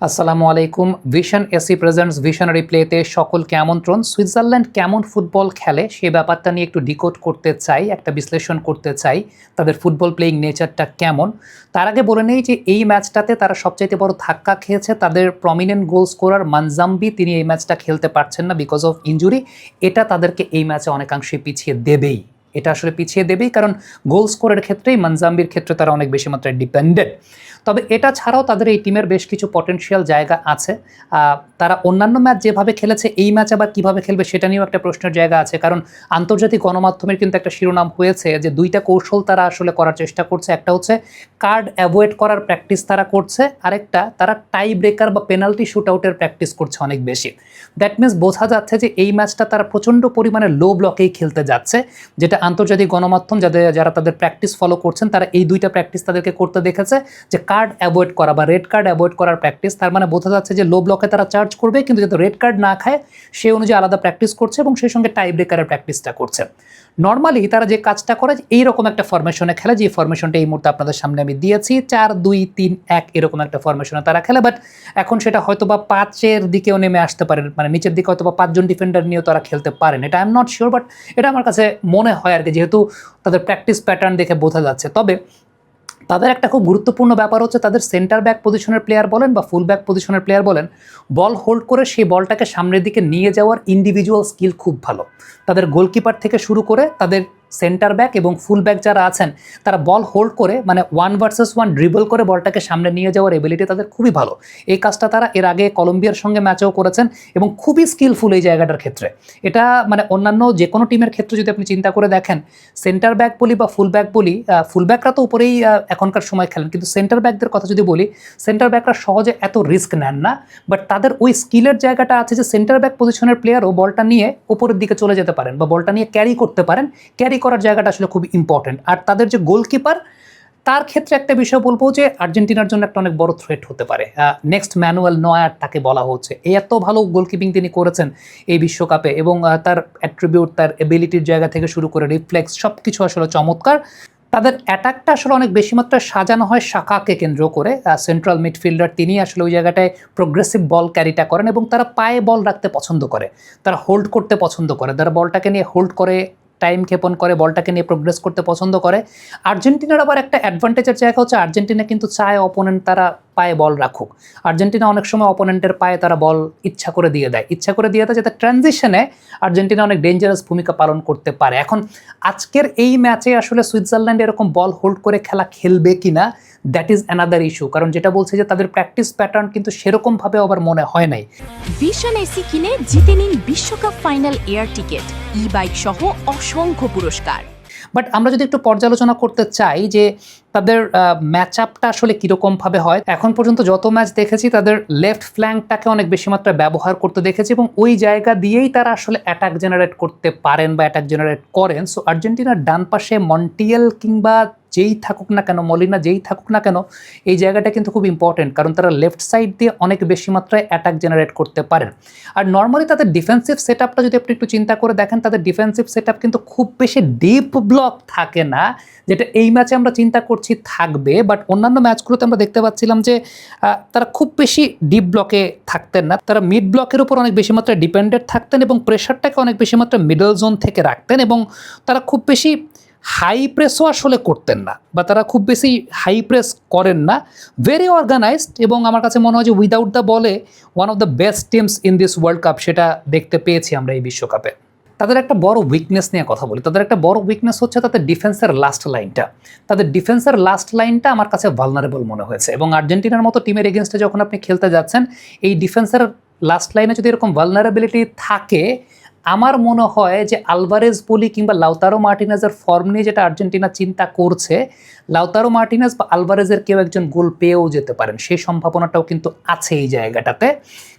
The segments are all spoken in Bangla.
আসসালামু আলাইকুম। ভিশন এসি প্রেজেন্টস ভিশনারি প্লেতে সকলকে আমন্ত্রণ। সুইজারল্যান্ড কেমন ফুটবল খেলে সে ব্যাপারটা নিয়ে একটু ডিকোড করতে চাই, একটা বিশ্লেষণ করতে চাই। তাদের ফুটবল প্লেয়িং নেচারটা কেমন। তার আগে বলে নেই যে এই ম্যাচটাতে তারা সবচাইতে বড় ধাক্কা খেয়েছে। তাদের প্রমিনেন্ট গোল স্কোরার মানজাম্বি তিনি এই ম্যাচটা খেলতে পারছেন না বিকজ অফ ইনজুরি। এটা তাদেরকে এই ম্যাচে অনেকাংশে পিছিয়ে দেবেই। এটা আসলে পিছিয়ে দেবেই, কারণ গোল স্কোরের ক্ষেত্রেই মানজাম্বির ক্ষেত্রে তারা অনেক বেশি মাত্রায় ডিপেন্ডেন্ট। তবে এটা ছাড়াও তাদের এই টিমের বেশ কিছু পটেনশিয়াল জায়গা আছে। তারা অন্যান্য ম্যাচ যেভাবে খেলেছে এই ম্যাচ আবার কীভাবে খেলবে সেটা নিয়েও একটা প্রশ্নের জায়গা আছে, কারণ আন্তর্জাতিক গণমাধ্যমের কিন্তু একটা শিরোনাম হয়েছে যে দুইটা কৌশল তারা আসলে করার চেষ্টা করছে। একটা হচ্ছে কার্ড অ্যাভয়েড করার প্র্যাকটিস তারা করছে, আরেকটা তারা টাই ব্রেকার বা পেনাল্টি শুট আউটের প্র্যাকটিস করছে অনেক বেশি। দ্যাট মিনস বোঝা যাচ্ছে যে এই ম্যাচটা তারা প্রচণ্ড পরিমাণে লো ব্লকেই খেলতে যাচ্ছে, যেটা আন্তর্জাতিক গণমাধ্যম যারা তাদের প্র্যাকটিস ফলো করছেন তারা এই দুইটা প্র্যাকটিস তাদেরকে করতে দেখেছে, যে কার্ড অ্যাভয়েড করা বা রেড কার্ড অ্যাভয়েড করার প্র্যাকটিস। তার মানে বোঝা যাচ্ছে যে লো ব্লকে তারা চার্জ করবে, কিন্তু যাতে রেড কার্ড না খায় সেই অনুযায়ী আলাদা প্র্যাকটিস করছে এবং সেই সঙ্গে টাই ব্রেকারের প্র্যাকটিসটা করছে। নর্মালি তারা যে কাজটা করে এইরকম একটা ফরমেশনে খেলে, যে ফরমেশনটা এই মুহূর্তে আপনাদের সামনে আমি দিয়েছি 4-2-3-1 এরকম একটা ফরমেশনে তারা খেলে। বাট এখন সেটা হয়তো বা 5-এর দিকেও নেমে আসতে পারেন, মানে নিচের দিকে হয়তো বা 5 জন ডিফেন্ডার নিয়েও তারা খেলতে পারেন। এটা I am not sure, but এটা আমার কাছে মনে হয় আর কি, যেহেতু তাদের প্র্যাকটিস প্যাটার্ন দেখে বোঝা যাচ্ছে। তবে তাদের একটা খুব গুরুত্বপূর্ণ ব্যাপার হচ্ছে তাদের সেন্টার ব্যাক পজিশনের প্লেয়ার বলেন বা ফুল ব্যাক পজিশনের প্লেয়ার বলেন, বল হোল্ড করে সেই বলটাকে সামনের দিকে নিয়ে যাওয়ার ইন্ডিভিজুয়াল স্কিল খুব ভালো। তাদের গোলকিপার থেকে শুরু করে তাদের সেন্টার ব্যাক এবং ফুল ব্যাক যারা আছেন তারা বল হোল্ড করে, মানে 1 ভার্সেস 1 ড্রিবল করে বলটাকে সামনে নিয়ে যাওয়ার এবিলিটি তাদের খুবই ভালো। এই কাজটা তারা এর আগে কলম্বিয়ার সঙ্গে ম্যাচেও করেছেন এবং খুবই স্কিলফুল এই জায়গাটার ক্ষেত্রে। এটা মানে অন্যান্য যে কোনো টিমের ক্ষেত্রে যদি আপনি চিন্তা করে দেখেন, সেন্টার ব্যাক বলি বা ফুল ব্যাক বলি, ফুল ব্যাকরা তো উপরেই এখনকার সময় খেলেন, কিন্তু সেন্টার ব্যাকদের কথা যদি বলি, সেন্টার ব্যাকরা সহজে এত রিস্ক নেন না। বাট তাদের ওই স্কিলের জায়গাটা আছে যে সেন্টার ব্যাক পজিশনের প্লেয়ারও বলটা নিয়ে উপরের দিকে চলে যেতে পারেন বা বলটা নিয়ে ক্যারি করতে পারেন। ক্যারি করার জায়গাটা আসলে খুব ইম্পর্টেন্ট। আর তাদের যে গোলকিপার, তার ক্ষেত্রে একটা বিষয় বলবো যে আর্জেন্টিনার জন্য একটা অনেক বড় থ্রেট হতে পারে। নেক্সট ম্যানুয়েল নয়ার তাকে বলা হচ্ছে, এই এত ভালো গোলকিপিং তিনি করেছেন এই বিশ্বকাপে, এবং তার অ্যাট্রিবিউট, তার এবিলিটির জায়গা থেকে শুরু করে রিফ্লেক্স সব কিছু আসলে চমৎকার। তাদের অ্যাটাকটা আসলে অনেক বেশি মাত্রায় সাজানো হয় শাখাকে কেন্দ্র করে। সেন্ট্রাল মিডফিল্ডার তিনি আসলে ওই জায়গাটায় প্রোগ্রেসিভ বল ক্যারিটা করেন এবং তারা পায়ে বল রাখতে পছন্দ করে, তারা হোল্ড করতে পছন্দ করে, তারা বলটাকে নিয়ে হোল্ড করে, টাইম ক্ষেপণ করে, বলটাকে নিয়ে প্রোগ্রেস করতে পছন্দ করে। আর্জেন্টিনার আবার একটা অ্যাডভান্টেজের জায়গা হচ্ছে আর্জেন্টিনা কিন্তু চায় অপোনেন্ট তারা পায়ে বল রাখুক। আর্জেন্টিনা অনেক সময় অপোনেন্টের পায়ে তারা বল ইচ্ছা করে দিয়ে দেয় যাতে ট্রানজিশনে আর্জেন্টিনা অনেক ডেঞ্জারাস ভূমিকা পালন করতে পারে। এখন আজকের এই ম্যাচে আসলে সুইজারল্যান্ড এরকম বল হোল্ড করে খেলা খেলবে কিনা, দ্যাট ইজ অ্যানাদার ইস্যু, কারণ যেটা বলছে যে তাদের প্র্যাকটিস প্যাটার্ন কিন্তু সেরকমভাবে আবার মনে হয় নাই। ভিশন এসি কিনে জিতে নিন বিশ্বকাপ ফাইনাল এয়ার টিকেট, ই বাইক সহ অসংখ্য পুরস্কার। বাট আমরা যদি একটু পর্যালোচনা করতে চাই যে তাদের ম্যাচ আপটা আসলে কীরকমভাবে হয়, এখন পর্যন্ত যত ম্যাচ দেখেছি তাদের লেফট ফ্ল্যাঙ্কটাকে অনেক বেশি মাত্রায় ব্যবহার করতে দেখেছি এবং ওই জায়গা দিয়েই তারা আসলে অ্যাটাক জেনারেট করতে পারেন বা অ্যাটাক জেনারেট করেন। সো আর্জেন্টিনার ডান পাশে মন্টিয়েল কিংবা যেই থাকুক না কেন, মলিনা যেই থাকুক না কেন, এই জায়গাটা কিন্তু খুব ইম্পর্টেন্ট, কারণ তারা লেফট সাইড দিয়ে অনেক বেশি মাত্রায় অ্যাটাক জেনারেট করতে পারেন। আর নর্মালি তাদের ডিফেন্সিভ সেট আপটা যদি আপনি একটু চিন্তা করে দেখেন, তাদের ডিফেন্সিভ সেট আপ কিন্তু খুব বেশি ডিপ ব্লক থাকে না, যেটা এই ম্যাচে আমরা চিন্তা করছি থাকবে। বাট অন্যান্য ম্যাচগুলোতে আমরা দেখতে পাচ্ছিলাম যে তারা খুব বেশি ডিপ ব্লকে থাকতেন না, তারা মিড ব্লকের উপর অনেক বেশি মাত্রায় ডিপেন্ডেন্ট থাকতেন এবং প্রেশারটাকে অনেক বেশি মাত্রায় মিডল জোন থেকে রাখতেন, এবং তারা খুব বেশি হাই প্রেসও আসলে করতেন না, বা তারা খুব বেশি হাই প্রেস করেন না। ভেরি অর্গানাইজড, এবং আমার কাছে মনে হয় যে উইদাউট দ্য বলে one of the best teams in this world cup, সেটা দেখতে পেয়েছি আমরা এই বিশ্বকাপে। তাদের একটা বড় উইকনেস নিয়ে কথা বলি, তাদের একটা বড় উইকনেস হচ্ছে তাদের ডিফেন্সের লাস্ট লাইনটা। তাদের ডিফেন্সের লাস্ট লাইনটা আমার কাছে ভালনারেবল মনে হয়েছে, এবং আর্জেন্টিনার মতো টিমের এগেনস্টে যখন আপনি খেলতে যাচ্ছেন, এই ডিফেন্সের লাস্ট লাইনে যদি এরকম ভালনারেবিলিটি থাকে, আমার মনে হয় যে আলভারেজ বলি কিংবা লাউতারো মার্টিনেজের ফর্ম নিয়ে যেটা আর্জেন্টিনা চিন্তা করছে, লাউতারো মার্টিনেজ বা আলভারেজের কেউ একজন গোল পেয়েও যেতে পারেন, সেই সম্ভাবনাটাও কিন্তু আছে এই জায়গাটাতে।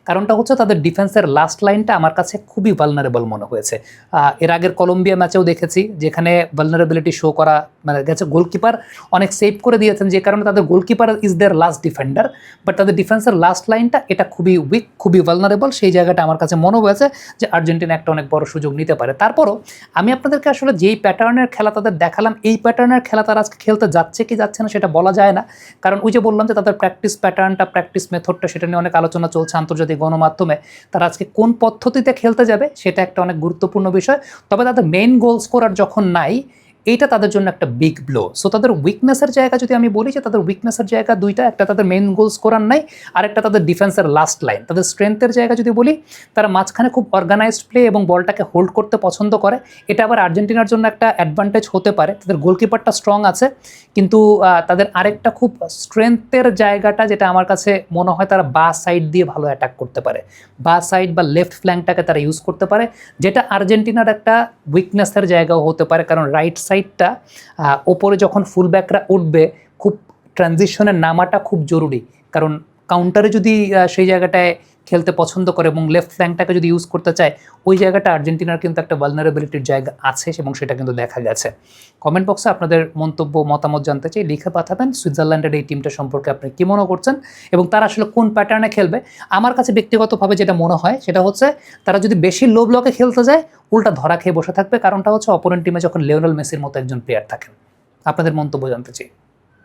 কারণটা হচ্ছে তাদের ডিফেন্সের লাস্ট লাইনটা আমার কাছে খুবই ভালনারেবল মনে হয়েছে। এর আগের কলম্বিয়া ম্যাচেও দেখেছি যেখানে ভালনারেবিলিটি শো করা মানে গেছে, গোলকিপার অনেক সেভ করে দিয়েছেন, যে কারণে তাদের goalkeeper is their last defender, but তাদের ডিফেন্সের লাস্ট লাইনটা এটা খুবই উইক, খুবই ভালনারেবল। সেই জায়গাটা আমার কাছে মনে হয়েছে যে আর্জেন্টিনা একটা অনেক বড় সুযোগ নিতে পারে। তারপরও আমি আপনাদেরকে আসলে যেই প্যাটার্নের খেলা তাদের দেখালাম, এই প্যাটার্নের খেলা তারা আজকে খেলতে যাচ্ছে কি যাচ্ছে না সেটা বলা যায় না, কারণ ওই যে বললাম যে তাদের প্র্যাকটিস প্যাটার্নটা, প্র্যাকটিস মেথডটা, সেটা নিয়ে অনেক আলোচনা চলছে আন্তর্জাতিক গণমাধ্যমে। তারা আজকে কোন পদ্ধতিতে খেলতে যাবে সেটা একটা অনেক গুরুত্বপূর্ণ বিষয়। তবে তাদের মেইন গোল স্কোরার যখন নাই, এইটা তাদের জন্য একটা বিগ ব্লো। সো তাদের উইকনেসের জায়গা যদি আমি বলি, যে তাদের উইকনেসের জায়গা দুইটা, একটা তাদের মেইন গোল স্কোরার নাই, আরেকটা তাদের ডিফেন্সের লাস্ট লাইন। তাদের স্ট্রেংথের জায়গা যদি বলি, তারা মাঝখানে খুব অর্গানাইজড প্লে এবং বলটাকে হোল্ড করতে পছন্দ করে। এটা আবার আর্জেন্টিনার জন্য একটা অ্যাডভান্টেজ হতে পারে। তাদের গোলকিপারটা স্ট্রং আছে, কিন্তু তাদের আরেকটা খুব স্ট্রেংথের জায়গাটা যেটা আমার কাছে মনে হয়, তারা বা সাইড দিয়ে ভালো অ্যাটাক করতে পারে, বা সাইড বা লেফট ফ্ল্যাঙ্কটাকে তারা ইউজ করতে পারে, যেটা আর্জেন্টিনার একটা উইকনেসের জায়গাও হতে পারে। কারণ রাইট সাইডটা ওপরে যখন ফুলব্যাকরা উঠবে, খুব ট্রানজিশনের নামাটা খুব জরুরি, কারণ কাউন্টারে যদি সেই জায়গাটায় খেলতে পছন্দ করে এবং লেফট ফ্ল্যাঙ্কটাকে যদি ইউজ করতে চায়, ওই জায়গাটা আর্জেন্টিনার কিন্তু একটা ভালনারেবিলিটির জায়গা আছে এবং সেটা কিন্তু দেখা গেছে। কমেন্ট বক্সে আপনাদের মন্তব্য, মতামত জানতে চাই, লিখে পাঠাবেন। সুইজারল্যান্ডের এই টিমটা সম্পর্কে আপনি কী মনে করছেন এবং তারা আসলে কোন প্যাটার্নে খেলবে? আমার কাছে ব্যক্তিগতভাবে যেটা মনে হয় সেটা হচ্ছে, তারা যদি বেশি লো ব্লকে খেলতে যায়, উল্টা ধরা খেয়ে বসে থাকবে। কারণটা হচ্ছে অপোনেন্ট টিমে যখন লিওনেল মেসির মতো একজন প্লেয়ার থাকেন। আপনাদের মন্তব্য জানতে চাই।